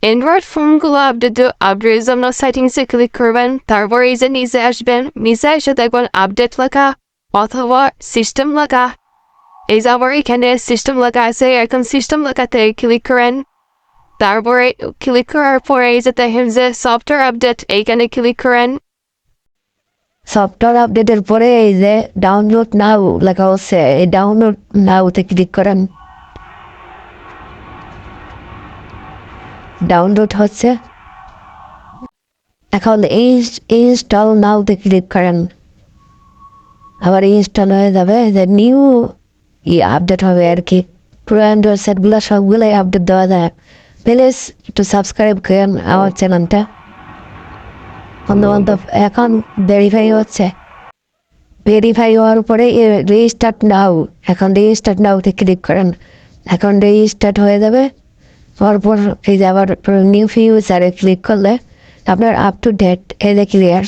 Android ফোনগুলো আপডেটের জন্য সেটিংসে ক্লিক করবেন, তারপর এই যে নিচে আসবেন, নিচে এসে দেখবেন আপডেট লেখা অথবা সিস্টেম লেখা। এই যে আবার এখানে সিস্টেম লেখা আছে, এখন সিস্টেম লেখাতে ক্লিক করেন। তারপরে ক্লিক করার পরে এই যে দেখেন যে সফটওয়্যার আপডেট, এইখানে ক্লিক করেন। সফটওয়্যার আপডেটের পরে এই যে ডাউনলোড নাও লেখা হচ্ছে, এই ডাউনলোড নাওতে ক্লিক করেন। ডাউনলোড হচ্ছে, এখন ইনস্টল নাওতে ক্লিক করেন। আবার ইনস্টল হয়ে যাবে, যে নিউ আপডেট হবে আর কি। পুরো অ্যান্ড্রয়েড সেটগুলো সবগুলোই আপডেট দেওয়া যায়। প্লিজ একটু সাবস্ক্রাইব করেন আমার চ্যানেলটা। বন্ধু এখন ভেরিফাই হচ্ছে, ভেরিফাই হওয়ার পরে রেজিস্টার্ট নাও, এখন রেজিস্টার্ট নাওতে ক্লিক করেন। এখন রেজিস্টার্ট হয়ে যাবে। পরপর এই যে আবার নিউ ফিউচারে ক্লিক করলে আপনার আপ টু ডেট এই যে ক্লিয়ার।